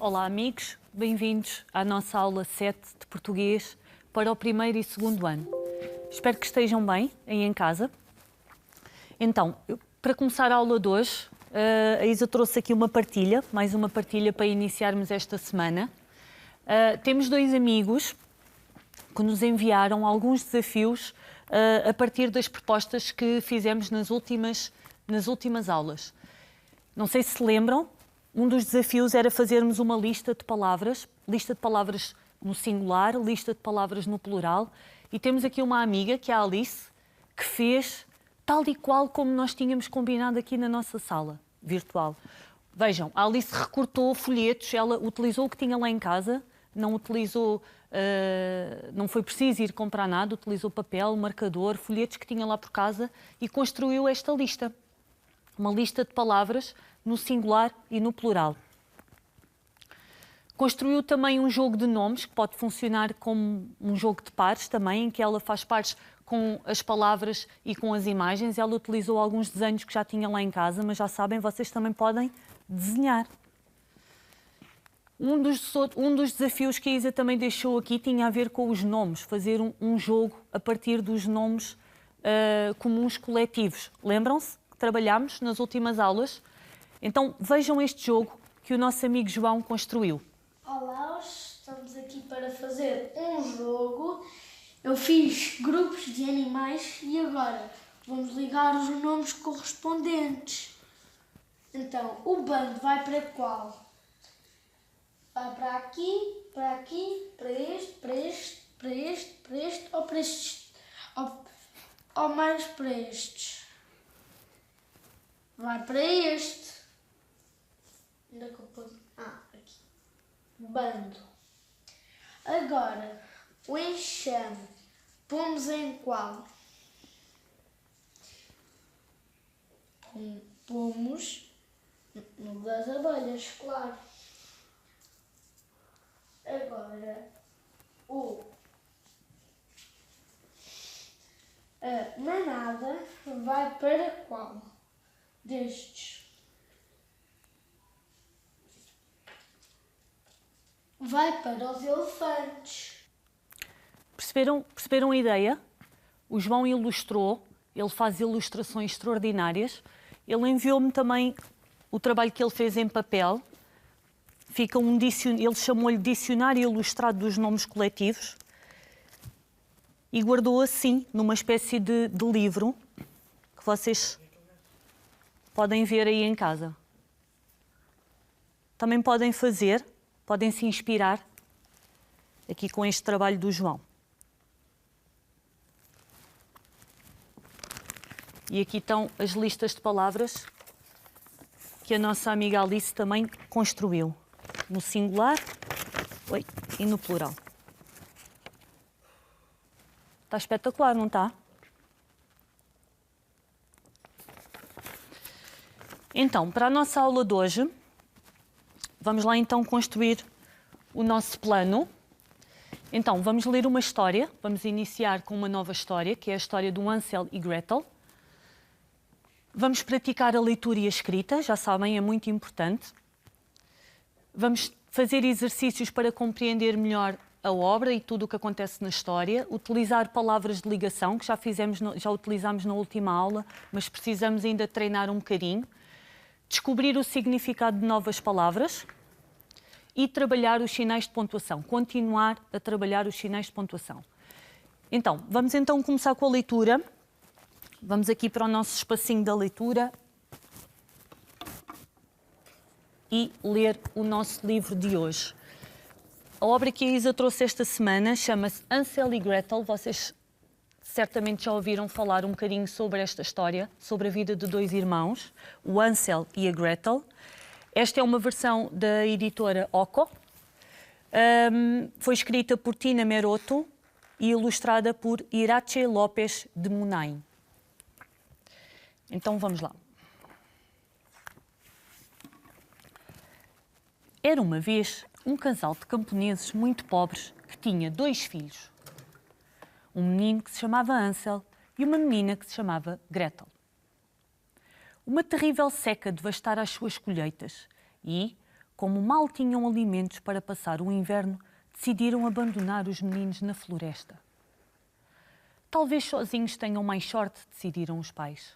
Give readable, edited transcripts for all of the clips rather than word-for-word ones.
Olá amigos, bem-vindos à nossa aula 7 de português para o primeiro e segundo ano. Espero que estejam bem aí em casa. Então, para começar a aula de hoje, a Isa trouxe aqui uma partilha, mais uma partilha para iniciarmos esta semana. Temos dois amigos que nos enviaram alguns desafios a partir das propostas que fizemos nas últimas aulas. Não sei se lembram, um dos desafios era fazermos uma lista de palavras no singular, lista de palavras no plural, e temos aqui uma amiga, que é a Alice, que fez tal e qual como nós tínhamos combinado aqui na nossa sala virtual. Vejam, a Alice recortou folhetos, ela utilizou o que tinha lá em casa, não foi preciso ir comprar nada, utilizou papel, marcador, folhetos que tinha lá por casa e construiu esta lista. Uma lista de palavras no singular e no plural. Construiu também um jogo de nomes, que pode funcionar como um jogo de pares também, em que ela faz pares com as palavras e com as imagens. Ela utilizou alguns desenhos que já tinha lá em casa, mas já sabem, vocês também podem desenhar. Um dos desafios que a Isa também deixou aqui tinha a ver com os nomes, fazer um jogo a partir dos nomes comuns coletivos. Lembram-se que trabalhámos nas últimas aulas? Então vejam este jogo que o nosso amigo João construiu. Olá, estamos aqui para fazer um jogo. Eu fiz grupos de animais e agora vamos ligar os nomes correspondentes. Então, o bando vai para qual? Vai para aqui, para este, para este, para este, para este ou para estes? Ou mais para estes? Vai para este. Onde é que eu pus? Aqui. Bando. Agora, o enxame. Pomos em qual? Pomos no das abelhas, claro. Agora, a manada vai para qual destes? Vai para os elefantes. Perceberam a ideia? O João ilustrou, ele faz ilustrações extraordinárias. Ele enviou-me também o trabalho que ele fez em papel. Fica ele chamou-lhe Dicionário Ilustrado dos Nomes Coletivos e guardou assim, numa espécie de livro que vocês podem ver aí em casa. Também podem se inspirar aqui com este trabalho do João. E aqui estão as listas de palavras que a nossa amiga Alice também construiu, no singular e no plural. Está espetacular, não está? Então, para a nossa aula de hoje, vamos lá então construir o nosso plano. Então, vamos ler uma história, vamos iniciar com uma nova história, que é a história do Hansel e Gretel. Vamos praticar a leitura e a escrita, já sabem, é muito importante. Vamos fazer exercícios para compreender melhor a obra e tudo o que acontece na história, utilizar palavras de ligação, que já utilizámos na última aula, mas precisamos ainda treinar um bocadinho. Descobrir o significado de novas palavras e trabalhar os sinais de pontuação, continuar a trabalhar os sinais de pontuação. Então, vamos então começar com a leitura. Vamos aqui para o nosso espacinho da leitura e ler o nosso livro de hoje. A obra que a Isa trouxe esta semana chama-se Hansel e Gretel. Vocês certamente já ouviram falar um bocadinho sobre esta história, sobre a vida de dois irmãos, o Hansel e a Gretel. Esta é uma versão da editora Occo. Foi escrita por Tina Merotto e ilustrada por Irache Lopes de Munain. Então vamos lá. Era uma vez um casal de camponeses muito pobres que tinha dois filhos. Um menino que se chamava Hansel e uma menina que se chamava Gretel. Uma terrível seca devastara as suas colheitas e, como mal tinham alimentos para passar o inverno, decidiram abandonar os meninos na floresta. Talvez sozinhos tenham mais sorte, decidiram os pais.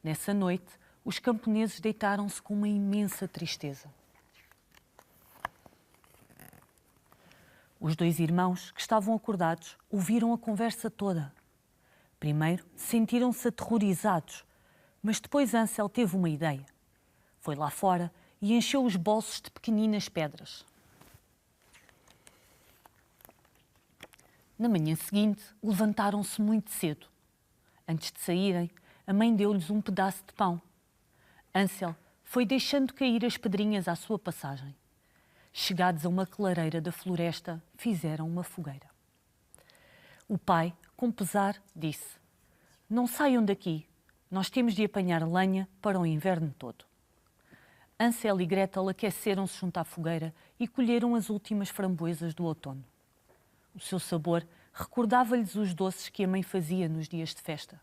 Nessa noite, os camponeses deitaram-se com uma imensa tristeza. Os dois irmãos, que estavam acordados, ouviram a conversa toda. Primeiro, sentiram-se aterrorizados, mas depois Ansel teve uma ideia. Foi lá fora e encheu os bolsos de pequeninas pedras. Na manhã seguinte, levantaram-se muito cedo. Antes de saírem, a mãe deu-lhes um pedaço de pão. Ansel foi deixando cair as pedrinhas à sua passagem. Chegados a uma clareira da floresta, fizeram uma fogueira. O pai, com pesar, disse: "Não saiam daqui, nós temos de apanhar lenha para o inverno todo." Ansel e Gretel aqueceram-se junto à fogueira e colheram as últimas framboesas do outono. O seu sabor recordava-lhes os doces que a mãe fazia nos dias de festa.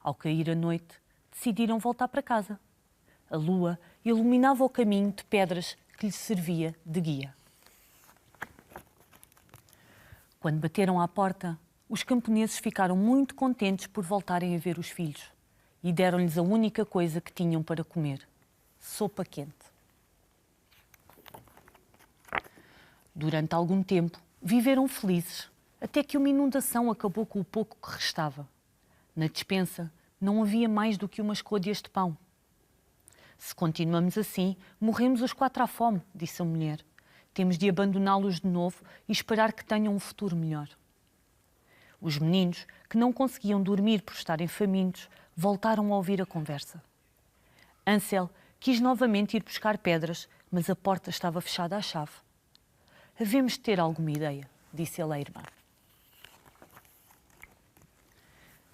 Ao cair a noite, decidiram voltar para casa. A lua iluminava o caminho de pedras que lhes servia de guia. Quando bateram à porta, os camponeses ficaram muito contentes por voltarem a ver os filhos e deram-lhes a única coisa que tinham para comer: sopa quente. Durante algum tempo, viveram felizes, até que uma inundação acabou com o pouco que restava. Na despensa não havia mais do que umas côdeas de pão. "Se continuamos assim, morremos os 4 à fome", disse a mulher. "Temos de abandoná-los de novo e esperar que tenham um futuro melhor." Os meninos, que não conseguiam dormir por estarem famintos, voltaram a ouvir a conversa. Ansel quis novamente ir buscar pedras, mas a porta estava fechada à chave. "Havemos de ter alguma ideia", disse ele à irmã.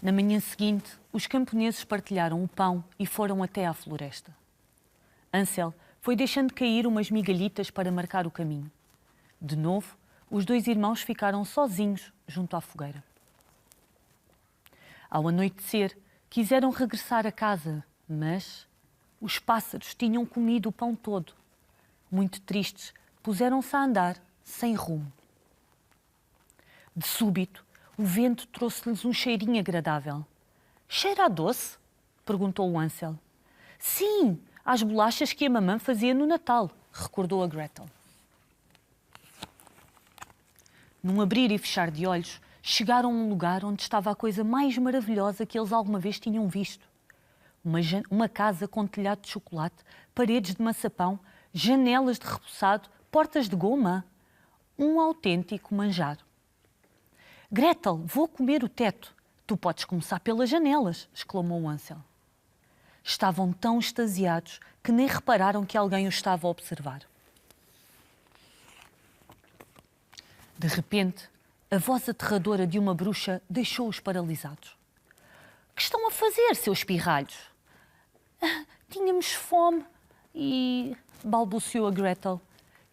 Na manhã seguinte, os camponeses partilharam o pão e foram até à floresta. Ansel foi deixando cair umas migalhitas para marcar o caminho. De novo, os dois irmãos ficaram sozinhos junto à fogueira. Ao anoitecer, quiseram regressar a casa, mas os pássaros tinham comido o pão todo. Muito tristes, puseram-se a andar sem rumo. De súbito, o vento trouxe-lhes um cheirinho agradável. "Cheira a doce?" perguntou o Ansel. "Sim, às bolachas que a mamã fazia no Natal", recordou a Gretel. Num abrir e fechar de olhos, chegaram a um lugar onde estava a coisa mais maravilhosa que eles alguma vez tinham visto. Uma casa com telhado de chocolate, paredes de maçapão, janelas de rebuçado, portas de goma. Um autêntico manjar. "Gretel, vou comer o teto. Tu podes começar pelas janelas", exclamou Ansel. Estavam tão extasiados que nem repararam que alguém os estava a observar. De repente, a voz aterradora de uma bruxa deixou-os paralisados. "Que estão a fazer, seus pirralhos?" "Tínhamos fome e..." balbuciou a Gretel.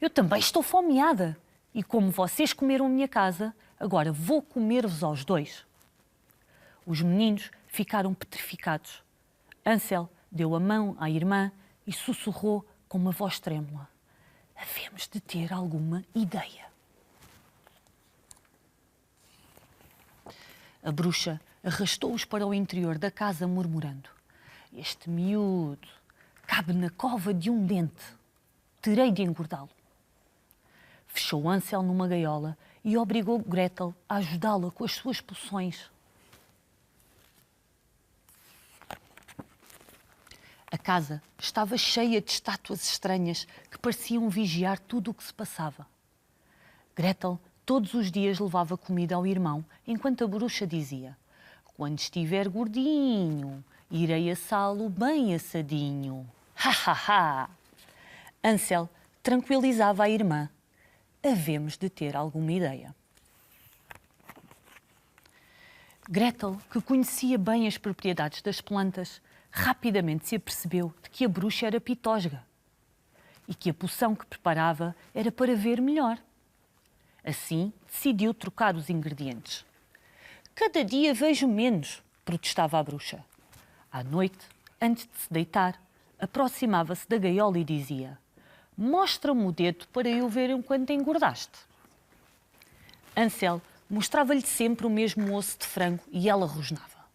"Eu também estou fomeada. E como vocês comeram a minha casa, agora vou comer-vos aos dois." Os meninos ficaram petrificados. Ansel deu a mão à irmã e sussurrou com uma voz trêmula: "Havemos de ter alguma ideia." A bruxa arrastou-os para o interior da casa, murmurando: "Este miúdo cabe na cova de um dente. Terei de engordá-lo." Fechou Ansel numa gaiola e obrigou Gretel a ajudá-la com as suas poções. A casa estava cheia de estátuas estranhas que pareciam vigiar tudo o que se passava. Gretel todos os dias levava comida ao irmão, enquanto a bruxa dizia: "Quando estiver gordinho, irei assá-lo bem assadinho." Ha, ha, ha! Ansel tranquilizava a irmã: "Havemos de ter alguma ideia." Gretel, que conhecia bem as propriedades das plantas, rapidamente se apercebeu de que a bruxa era pitosga e que a poção que preparava era para ver melhor. Assim, decidiu trocar os ingredientes. "Cada dia vejo menos", protestava a bruxa. À noite, antes de se deitar, aproximava-se da gaiola e dizia: Mostra-me o dedo para eu ver o quanto engordaste. Ansel mostrava-lhe sempre o mesmo osso de frango e ela rosnava.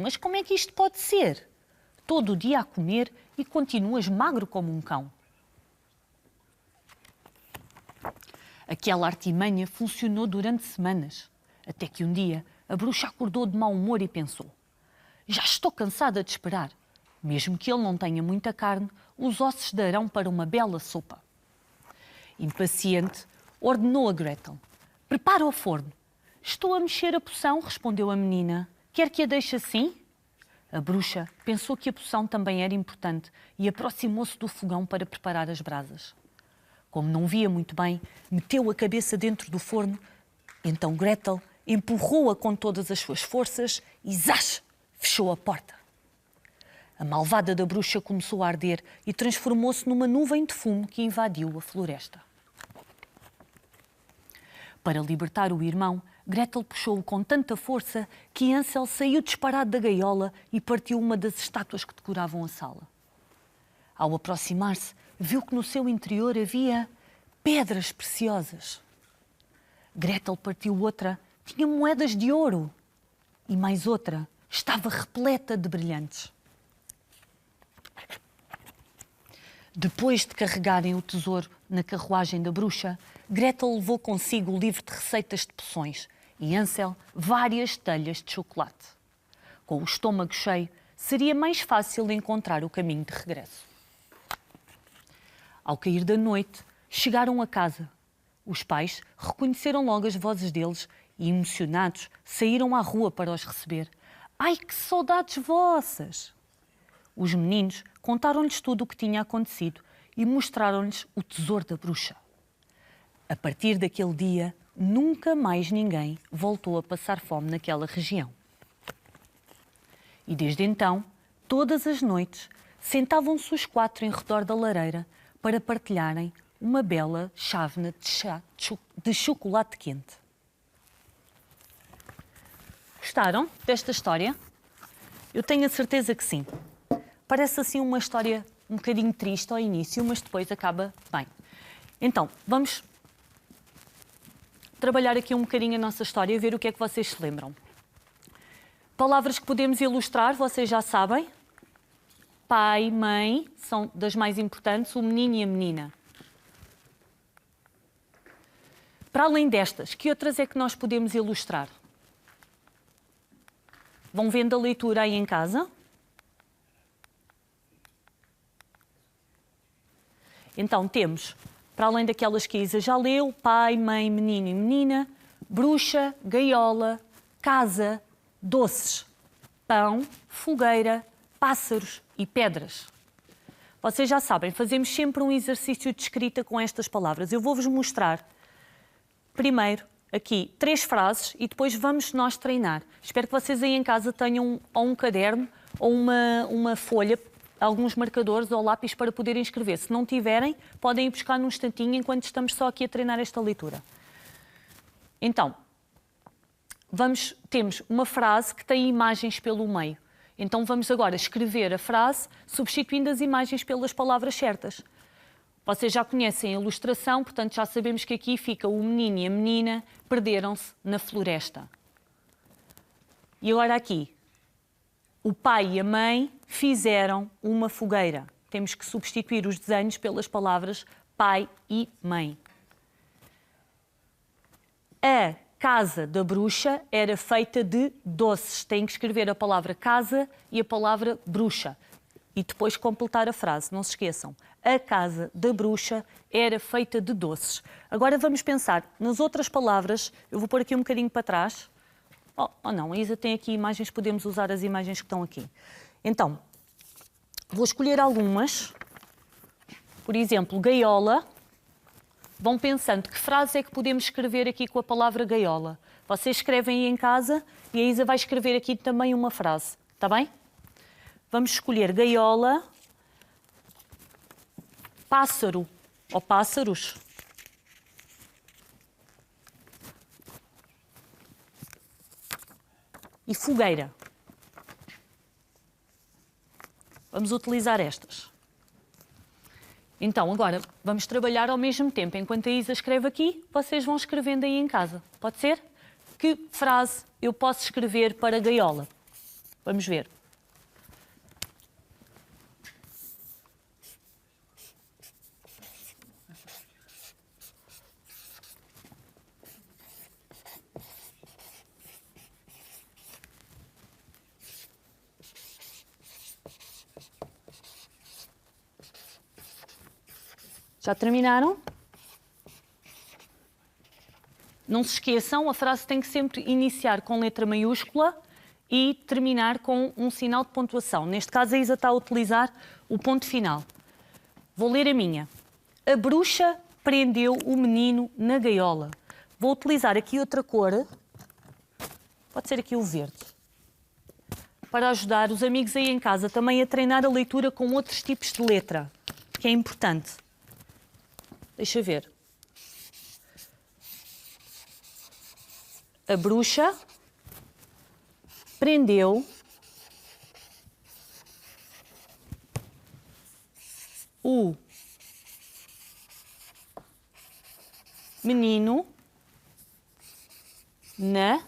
Mas como é que isto pode ser? Todo o dia a comer e continuas magro como um cão. Aquela artimanha funcionou durante semanas, até que um dia a bruxa acordou de mau humor e pensou: já estou cansada de esperar. Mesmo que ele não tenha muita carne, os ossos darão para uma bela sopa. Impaciente, ordenou a Gretel: prepara o forno. Estou a mexer a poção, respondeu a menina. Quer que a deixe assim? A bruxa pensou que a poção também era importante e aproximou-se do fogão para preparar as brasas. Como não via muito bem, meteu a cabeça dentro do forno. Então Gretel empurrou-a com todas as suas forças e zás! Fechou a porta. A malvada da bruxa começou a arder e transformou-se numa nuvem de fumo que invadiu a floresta. Para libertar o irmão, Gretel puxou-o com tanta força que Hansel saiu disparado da gaiola e partiu uma das estátuas que decoravam a sala. Ao aproximar-se, viu que no seu interior havia pedras preciosas. Gretel partiu outra, tinha moedas de ouro. E mais outra, estava repleta de brilhantes. Depois de carregarem o tesouro na carruagem da bruxa, Gretel levou consigo o livro de receitas de poções e Hansel várias telhas de chocolate. Com o estômago cheio, seria mais fácil encontrar o caminho de regresso. Ao cair da noite, chegaram a casa. Os pais reconheceram logo as vozes deles e, emocionados, saíram à rua para os receber. Ai, que saudades vossas! Os meninos contaram-lhes tudo o que tinha acontecido e mostraram-lhes o tesouro da bruxa. A partir daquele dia, nunca mais ninguém voltou a passar fome naquela região. E desde então, todas as noites, sentavam-se os 4 em redor da lareira para partilharem uma bela chávena de chá de chocolate quente. Gostaram desta história? Eu tenho a certeza que sim. Parece assim uma história um bocadinho triste ao início, mas depois acaba bem. Então, vamos trabalhar aqui um bocadinho a nossa história e ver o que é que vocês se lembram. Palavras que podemos ilustrar, vocês já sabem. Pai, mãe, são das mais importantes, o menino e a menina. Para além destas, que outras é que nós podemos ilustrar? Vão vendo a leitura aí em casa? Então temos, para além daquelas que a Isa já leu, pai, mãe, menino e menina, bruxa, gaiola, casa, doces, pão, fogueira, pássaros e pedras. Vocês já sabem, fazemos sempre um exercício de escrita com estas palavras. Eu vou-vos mostrar primeiro aqui 3 frases e depois vamos nós treinar. Espero que vocês aí em casa tenham ou um caderno ou uma folha, alguns marcadores ou lápis para poderem escrever. Se não tiverem, podem ir buscar num instantinho enquanto estamos só aqui a treinar esta leitura. Então, temos uma frase que tem imagens pelo meio. Então vamos agora escrever a frase substituindo as imagens pelas palavras certas. Vocês já conhecem a ilustração, portanto já sabemos que aqui fica o menino e a menina perderam-se na floresta. E agora aqui, o pai e a mãe fizeram uma fogueira. Temos que substituir os desenhos pelas palavras pai e mãe. A casa da bruxa era feita de doces. Tem que escrever a palavra casa e a palavra bruxa. E depois completar a frase, não se esqueçam. A casa da bruxa era feita de doces. Agora vamos pensar nas outras palavras. Eu vou pôr aqui um bocadinho para trás. Oh não, a Isa tem aqui imagens, podemos usar as imagens que estão aqui. Então, vou escolher algumas. Por exemplo, gaiola. Vão pensando que frase é que podemos escrever aqui com a palavra gaiola. Vocês escrevem aí em casa e a Isa vai escrever aqui também uma frase. Está bem? Vamos escolher gaiola, pássaro ou pássaros. E fogueira. Vamos utilizar estas. Então, agora, vamos trabalhar ao mesmo tempo. Enquanto a Isa escreve aqui, vocês vão escrevendo aí em casa. Pode ser? Que frase eu posso escrever para gaiola? Vamos ver. Já terminaram? Não se esqueçam, a frase tem que sempre iniciar com letra maiúscula e terminar com um sinal de pontuação. Neste caso, a Isa está a utilizar o ponto final. Vou ler a minha. A bruxa prendeu o menino na gaiola. Vou utilizar aqui outra cor. Pode ser aqui o verde. Para ajudar os amigos aí em casa também a treinar a leitura com outros tipos de letra, que é importante. Deixa ver. A bruxa prendeu o menino na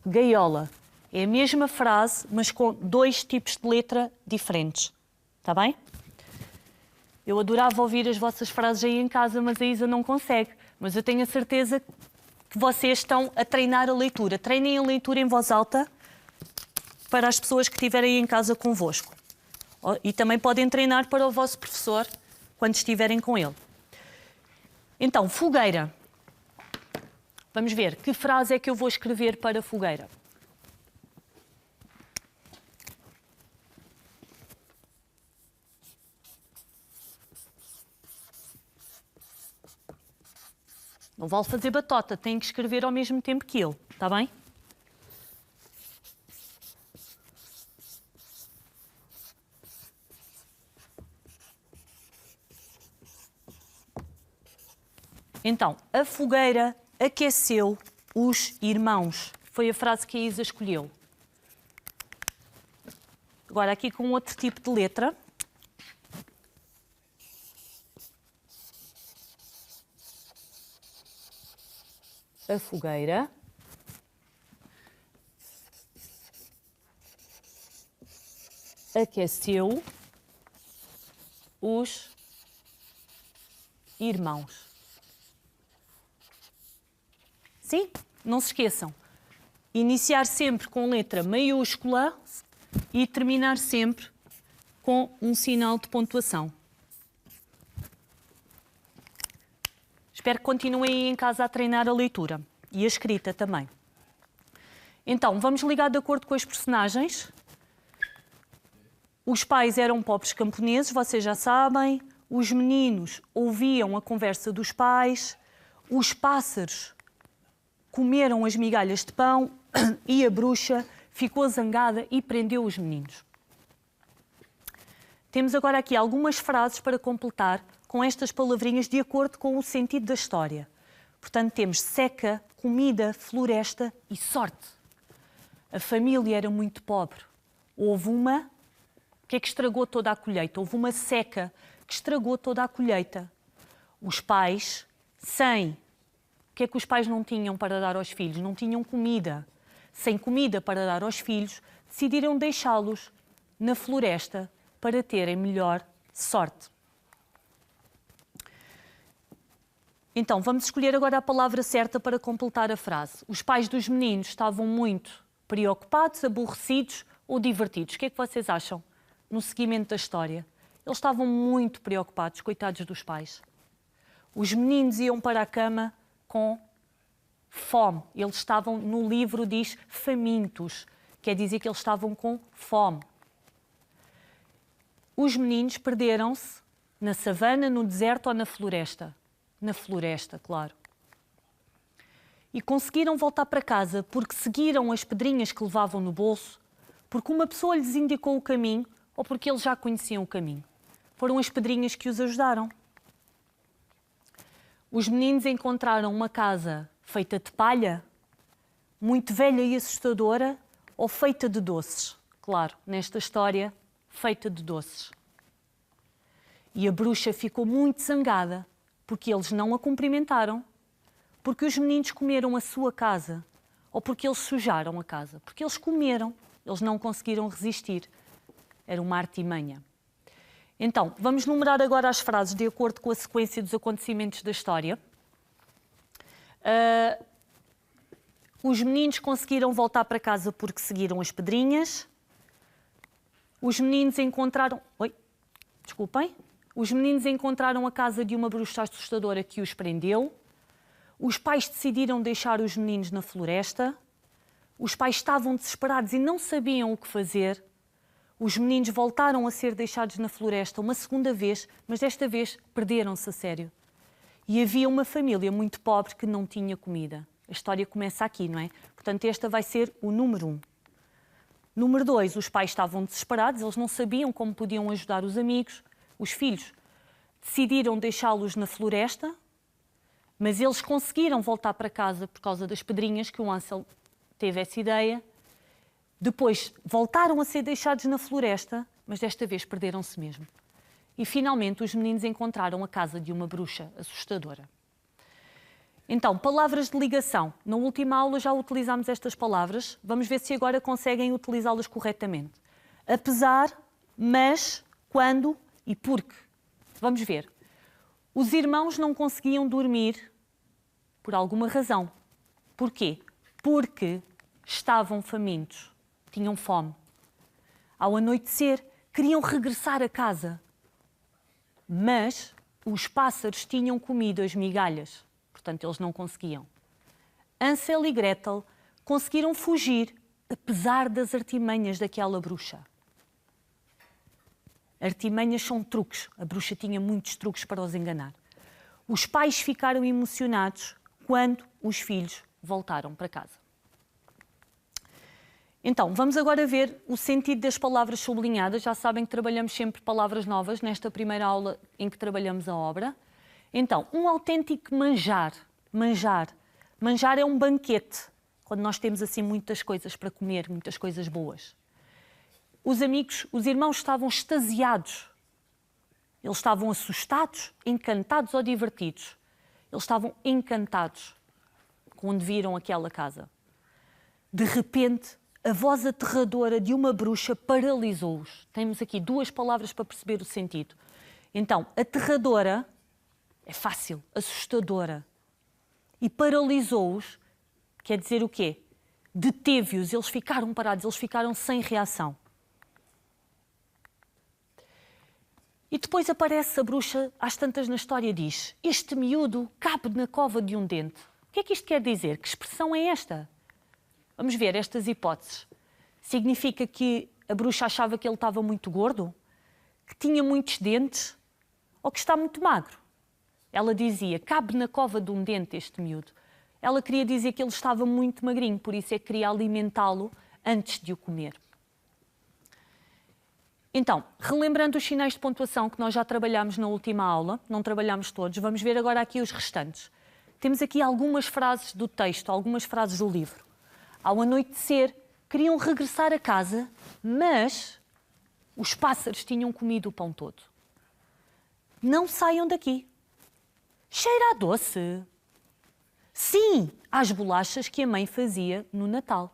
gaiola. É a mesma frase, mas com dois tipos de letra diferentes. Está bem? Eu adorava ouvir as vossas frases aí em casa, mas a Isa não consegue. Mas eu tenho a certeza que vocês estão a treinar a leitura. Treinem a leitura em voz alta para as pessoas que estiverem aí em casa convosco. E também podem treinar para o vosso professor quando estiverem com ele. Então, fogueira. Vamos ver que frase é que eu vou escrever para fogueira. Não vale fazer batota, tem que escrever ao mesmo tempo que eu, está bem? Então, a fogueira aqueceu os irmãos. Foi a frase que a Isa escolheu. Agora aqui com outro tipo de letra. A fogueira aqueceu os irmãos. Sim? Não se esqueçam. Iniciar sempre com letra maiúscula e terminar sempre com um sinal de pontuação. Espero que continuem aí em casa a treinar a leitura e a escrita também. Então, vamos ligar de acordo com os personagens. Os pais eram pobres camponeses, vocês já sabem. Os meninos ouviam a conversa dos pais. Os pássaros comeram as migalhas de pão e a bruxa ficou zangada e prendeu os meninos. Temos agora aqui algumas frases para completar com estas palavrinhas de acordo com o sentido da história. Portanto, temos seca, comida, floresta e sorte. A família era muito pobre. Houve uma... O que é que estragou toda a colheita? Houve uma seca que estragou toda a colheita. Os pais, sem... O que é que os pais não tinham para dar aos filhos? Não tinham comida. Sem comida para dar aos filhos, decidiram deixá-los na floresta para terem melhor sorte. Então, vamos escolher agora a palavra certa para completar a frase. Os pais dos meninos estavam muito preocupados, aborrecidos ou divertidos. O que é que vocês acham no seguimento da história? Eles estavam muito preocupados, coitados dos pais. Os meninos iam para a cama com fome. Eles estavam, no livro diz, famintos. Quer dizer que eles estavam com fome. Os meninos perderam-se na savana, no deserto ou na floresta? Na floresta, claro. E conseguiram voltar para casa porque seguiram as pedrinhas que levavam no bolso, porque uma pessoa lhes indicou o caminho ou porque eles já conheciam o caminho. Foram as pedrinhas que os ajudaram. Os meninos encontraram uma casa feita de palha, muito velha e assustadora, ou feita de doces. Claro, nesta história feita de doces. E a bruxa ficou muito zangada, porque eles não a cumprimentaram, porque os meninos comeram a sua casa, ou porque eles sujaram a casa. Porque eles comeram, eles não conseguiram resistir. Era uma artimanha. Então, vamos numerar agora as frases de acordo com a sequência dos acontecimentos da história. Os meninos conseguiram voltar para casa porque seguiram as pedrinhas. Os meninos encontraram... Desculpem. Os meninos encontraram a casa de uma bruxa assustadora que os prendeu. Os pais decidiram deixar os meninos na floresta. Os pais estavam desesperados e não sabiam o que fazer. Os meninos voltaram a ser deixados na floresta uma segunda vez, mas desta vez perderam-se a sério. E havia uma família muito pobre que não tinha comida. A história começa aqui, não é? Portanto, esta vai ser o número 1. Número 2, os pais estavam desesperados, eles não sabiam como podiam ajudar os amigos. Os filhos decidiram deixá-los na floresta, mas eles conseguiram voltar para casa por causa das pedrinhas, que o Ansel teve essa ideia. Depois voltaram a ser deixados na floresta, mas desta vez perderam-se mesmo. E finalmente os meninos encontraram a casa de uma bruxa assustadora. Então, palavras de ligação. Na última aula já utilizámos estas palavras. Vamos ver se agora conseguem utilizá-las corretamente. Apesar, mas, quando e porque. Vamos ver. Os irmãos não conseguiam dormir por alguma razão. Porquê? Porque estavam famintos, tinham fome. Ao anoitecer, queriam regressar a casa. Mas os pássaros tinham comido as migalhas, portanto eles não conseguiam. Ansel e Gretel conseguiram fugir, apesar das artimanhas daquela bruxa. Artimanhas são truques. A bruxa tinha muitos truques para os enganar. Os pais ficaram emocionados quando os filhos voltaram para casa. Então, vamos agora ver o sentido das palavras sublinhadas. Já sabem que trabalhamos sempre palavras novas nesta primeira aula em que trabalhamos a obra. Então, um autêntico manjar. Manjar. Manjar é um banquete, quando nós temos assim muitas coisas para comer, muitas coisas boas. Os irmãos estavam extasiados. Eles estavam assustados, encantados ou divertidos. Eles estavam encantados quando viram aquela casa. De repente, a voz aterradora de uma bruxa paralisou-os. Temos aqui duas palavras para perceber o sentido. Então, aterradora é fácil, assustadora. E paralisou-os quer dizer o quê? Deteve-os, eles ficaram parados, eles ficaram sem reação. E depois aparece a bruxa, às tantas na história diz: este miúdo cabe na cova de um dente. O que é que isto quer dizer? Que expressão é esta? Vamos ver estas hipóteses. Significa que a bruxa achava que ele estava muito gordo? Que tinha muitos dentes? Ou que está muito magro? Ela dizia: cabe na cova de um dente este miúdo. Ela queria dizer que ele estava muito magrinho, por isso é que queria alimentá-lo antes de o comer. Então, relembrando os sinais de pontuação que nós já trabalhámos na última aula, não trabalhámos todos, vamos ver agora aqui os restantes. Temos aqui algumas frases do texto, algumas frases do livro. Ao anoitecer, queriam regressar a casa, mas os pássaros tinham comido o pão todo. Não saiam daqui. Cheira a doce. Sim, às bolachas que a mãe fazia no Natal.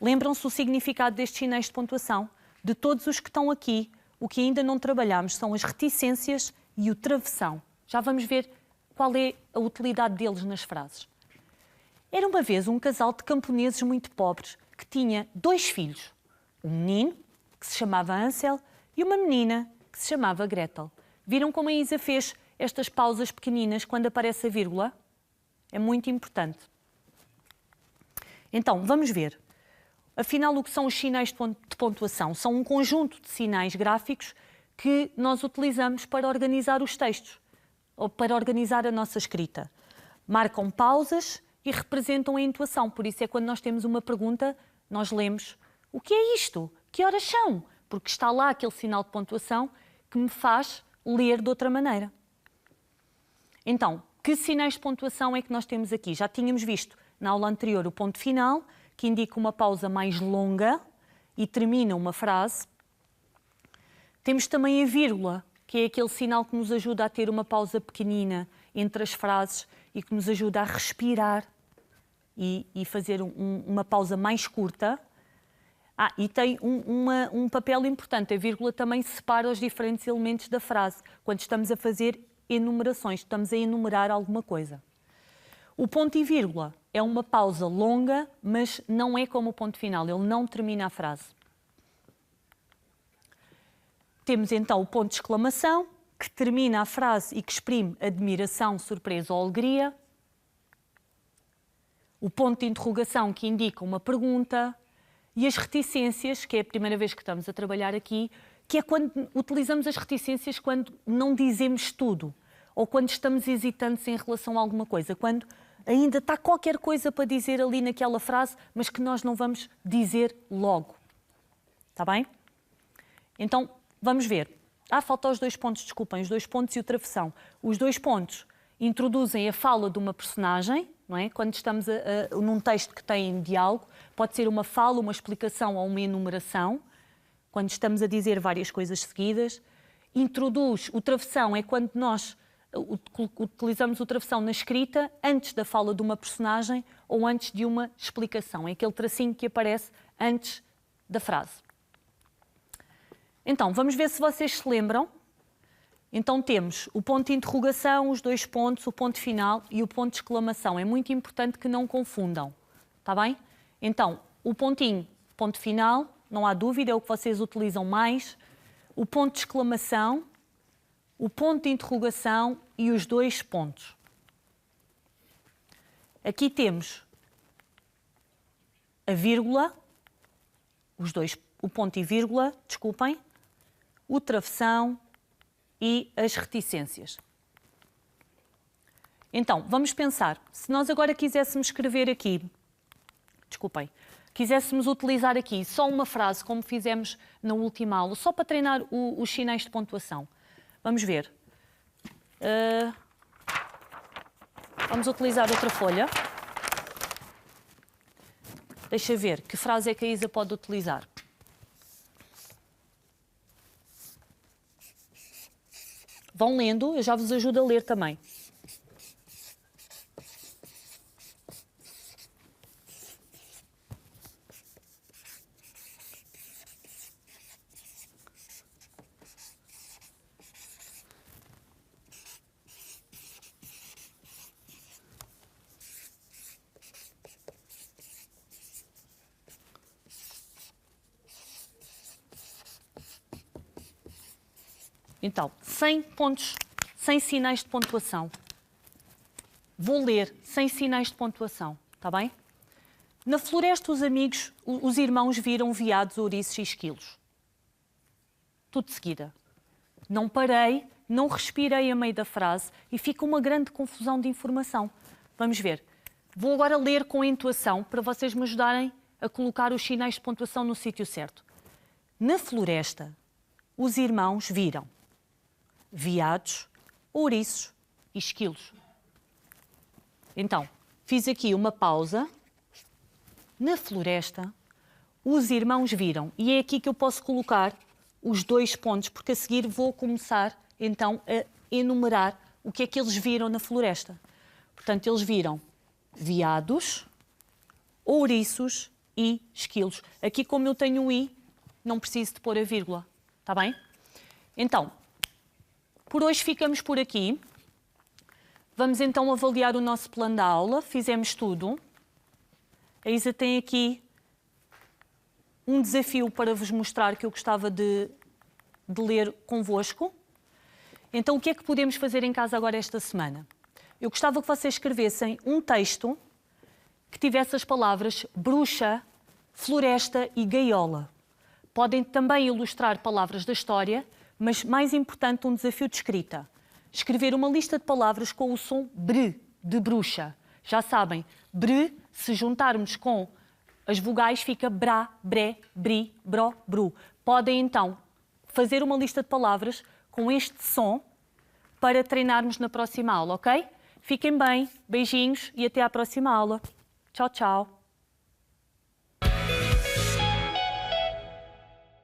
Lembram-se o significado destes sinais de pontuação? De todos os que estão aqui, o que ainda não trabalhámos são as reticências e o travessão. Já vamos ver qual é a utilidade deles nas frases. Era uma vez um casal de camponeses muito pobres que tinha 2 filhos. Um menino, que se chamava Ansel, e uma menina, que se chamava Gretel. Viram como a Isa fez estas pausas pequeninas quando aparece a vírgula? É muito importante. Então, vamos ver. Afinal, o que são os sinais de pontuação? São um conjunto de sinais gráficos que nós utilizamos para organizar os textos, ou para organizar a nossa escrita. Marcam pausas e representam a entoação. Por isso é quando nós temos uma pergunta, nós lemos: o que é isto? Que horas são? Porque está lá aquele sinal de pontuação que me faz ler de outra maneira. Então, que sinais de pontuação é que nós temos aqui? Já tínhamos visto na aula anterior o ponto final, que indica uma pausa mais longa e termina uma frase. Temos também a vírgula, que é aquele sinal que nos ajuda a ter uma pausa pequenina entre as frases e que nos ajuda a respirar e fazer uma pausa mais curta. E tem um papel importante. A vírgula também separa os diferentes elementos da frase. Quando estamos a fazer enumerações, estamos a enumerar alguma coisa. O ponto e vírgula é uma pausa longa, mas não é como o ponto final. Ele não termina a frase. Temos então o ponto de exclamação, que termina a frase e que exprime admiração, surpresa ou alegria. O ponto de interrogação, que indica uma pergunta. E as reticências, que é a primeira vez que estamos a trabalhar aqui, que é quando utilizamos as reticências quando não dizemos tudo, ou quando estamos hesitantes em relação a alguma coisa, quando ainda está qualquer coisa para dizer ali naquela frase, mas que nós não vamos dizer logo. Está bem? Então, vamos ver. Falta os 2 pontos, desculpem, os 2 pontos e o travessão. Os 2 pontos introduzem a fala de uma personagem, não é? Quando estamos num texto que tem diálogo, pode ser uma fala, uma explicação ou uma enumeração, quando estamos a dizer várias coisas seguidas. Introduz o travessão, é quando nós utilizamos o travessão na escrita antes da fala de uma personagem ou antes de uma explicação. É aquele tracinho que aparece antes da frase. Então, vamos ver se vocês se lembram. Então temos o ponto de interrogação, os 2 pontos, o ponto final e o ponto de exclamação. É muito importante que não confundam, está bem? Então, o pontinho, ponto final, não há dúvida, é o que vocês utilizam mais. O ponto de exclamação, o ponto de interrogação e os 2 pontos. Aqui temos a vírgula, o ponto e vírgula, desculpem, o travessão e as reticências. Então, vamos pensar, se nós agora quiséssemos escrever aqui, quiséssemos utilizar aqui só uma frase, como fizemos na última aula, só para treinar os sinais de pontuação. Vamos ver. Vamos utilizar outra folha. Deixa ver, que frase é que a Isa pode utilizar? Vão lendo, eu já vos ajudo a ler também. Então, 100 pontos, 100 sinais de pontuação. Vou ler 100 sinais de pontuação, está bem? Na floresta, os irmãos viram veados, ouriços e esquilos. Tudo de seguida. Não parei, não respirei a meio da frase e fica uma grande confusão de informação. Vamos ver. Vou agora ler com a entoação para vocês me ajudarem a colocar os sinais de pontuação no sítio certo. Na floresta, os irmãos viram veados, ouriços e esquilos. Então, fiz aqui uma pausa. Na floresta, os irmãos viram. E é aqui que eu posso colocar os 2 pontos, porque a seguir vou começar, então, a enumerar o que é que eles viram na floresta. Portanto, eles viram veados, ouriços e esquilos. Aqui, como eu tenho o i, não preciso de pôr a vírgula. Está bem? Então, por hoje ficamos por aqui. Vamos então avaliar o nosso plano da aula. Fizemos tudo. A Isa tem aqui um desafio para vos mostrar que eu gostava de ler convosco. Então, o que é que podemos fazer em casa agora esta semana? Eu gostava que vocês escrevessem um texto que tivesse as palavras bruxa, floresta e gaiola. Podem também ilustrar palavras da história, mas, mais importante, um desafio de escrita. Escrever uma lista de palavras com o som br, de bruxa. Já sabem, br, se juntarmos com as vogais, fica brá, bré, bri, bró, bru. Podem, então, fazer uma lista de palavras com este som para treinarmos na próxima aula, ok? Fiquem bem, beijinhos e até à próxima aula. Tchau, tchau.